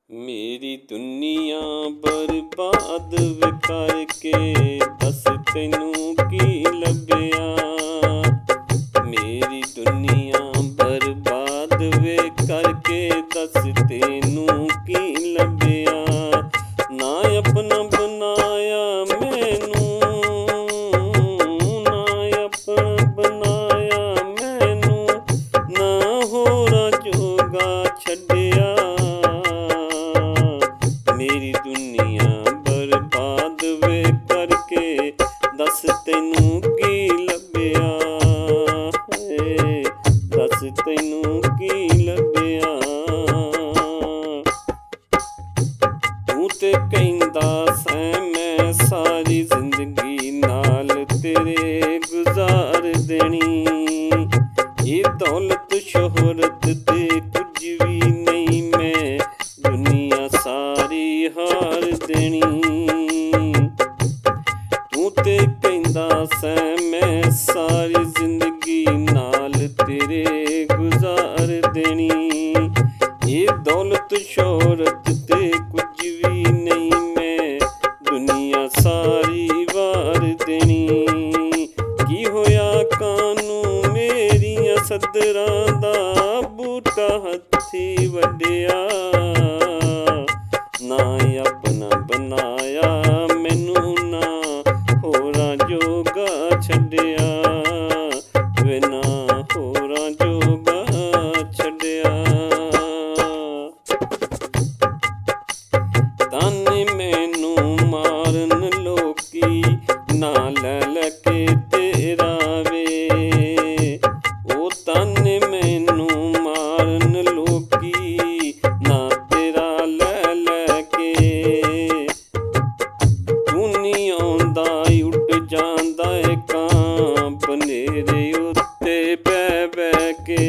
मेरी दुनिया बर्बाद वे करके दस तैनू की लभ्या। मेरी दुनिया बर्बाद वे करके दस तैनू की लभ्या। ना अपना बनाया मैनू, ना अपना बनाया मैनू, ना होरा जोगा छड्डिया। मेरी दुनिया बर्बाद वे करके दस तैनू की लभ्या। दस तैनू की लभ्या। तू ते कहंदा सैं मैं सारी जिंदगी नाल तेरे गुजार देनी। ये दौलत शोहरत ते कुछ भी नहीं, मैं दुनिया सारी हार देनी। तू ते कहंदा सैं मैं सारी जिंदगी नाल तेरे गुजार देनी। ये दौलत शोहरत ते कुछ भी नहीं, मैं दुनिया सारी वार देनी। की होया कानू मेरियां सदरां दा बूटा हत्थी वड्डिया। ना अपना बनाया मैनू, ना होरां जोगा छड्डिया। वे ना होरां जोगा छड्डिया। ताने मैनू मारन लोकी, ना लै लै के तेरा वे। ओ ताने मैनू मारन लोकी, ना तेरा लै लै के। तू नी आउंदा उड जांदा ए कां बनेरे उत्ते बह बह के।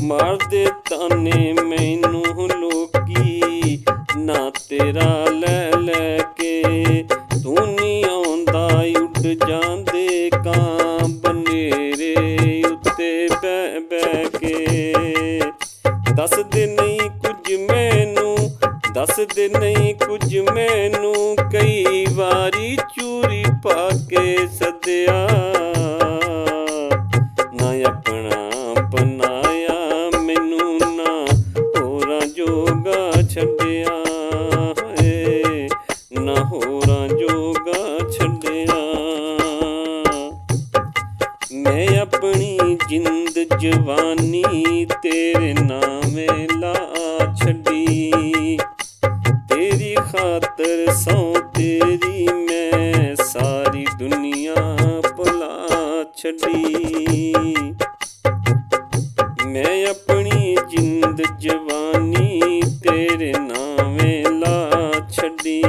मारदे ताने मैनू लोकी, ना तेरा लै लै के। तू नी आउंदा उड जांदे कां बनेरे उत्ते बह बह के। दस दे नहीं कुछ मैनू, दस दे नहीं कुछ मैनू, कई वारी चूरी पा के सद्या। ना अपना बनाया मैनू, ना होरां जोगा छड्डिया। ना होरां जोगा छड्डिया। मैं अपनी जिंद जवानी तेरे नामे ला छड्डी। तेरी खातर सौ तेरी मैं सारी दुनिया भुला छड्डी। मैं अपनी जिंद जवानी तेरे नामे ला छड्डी।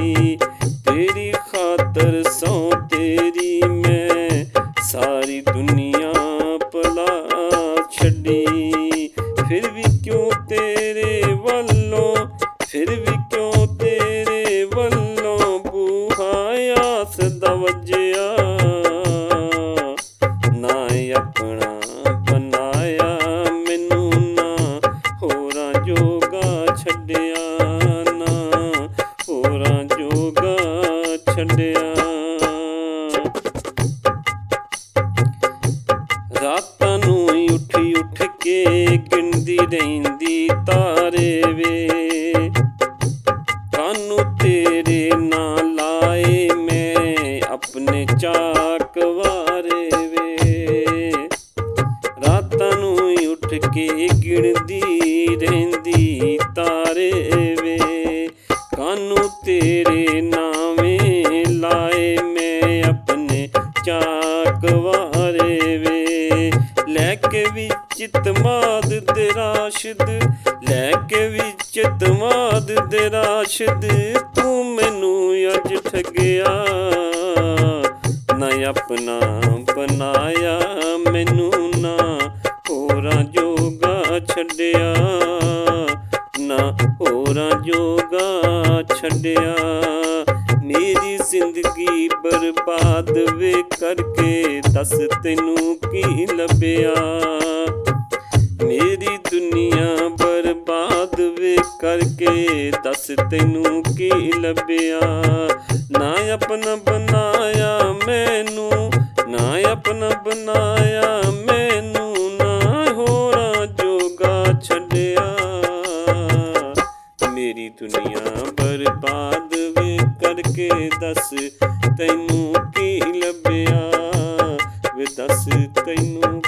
तेरी खातर सौ तेरी मैं सारी दुनिया भुला छड्डी। फिर भी क्यों तेरे वल्लों, फिर भी क्यों तेरे वल्लों बूहा आस दा वज्जिया। ना अपना बनाया मैनू, ना होरां जोगा छड्डिया। ना होरां जोगा छड्डिया। रातां नूं उठी उठ के गिणदी रहिंदी तारे वे। कानू तेरे ना लाए मैं अपने चाक वारे वे। रातां नूं उठ के गिणदी रहिंदी तारे वे। कानू तेरे नावें लाए मैं अपने चाक वारे वे। लैके विच तमाद दे राशद, लैके विच तमाद दे राशद, तू मैनू अज ठगया। ना अपना बनाया मैनू, ना होरां जोगा छड्डिया। ना होरां जोगा छड्डिया। मेरी जिंदगी बर्बाद वे करके दस तैनू की लभ्या। मेरी दुनिया बर्बाद वे ਕਰਕੇ ਦੱਸ ਤੈਨੂੰ ਕੀ ਲੱਭਿਆ। ਨਾ ਆਪਣਾ ਬਣਾਇਆ ਮੈਨੂੰ, ਨਾ ਆਪਣਾ ਬਣਾਇਆ ਮੈਨੂੰ, ਨਾ ਹੋਰਾਂ ਜੋਗਾ ਛੱਡਿਆ। ਮੇਰੀ ਦੁਨੀਆ ਬਰਬਾਦ ਵੇ ਕਰਕੇ ਦੱਸ ਤੈਨੂੰ ਕੀ ਲੱਭਿਆ ਵੇ, ਦੱਸ ਤੈਨੂੰ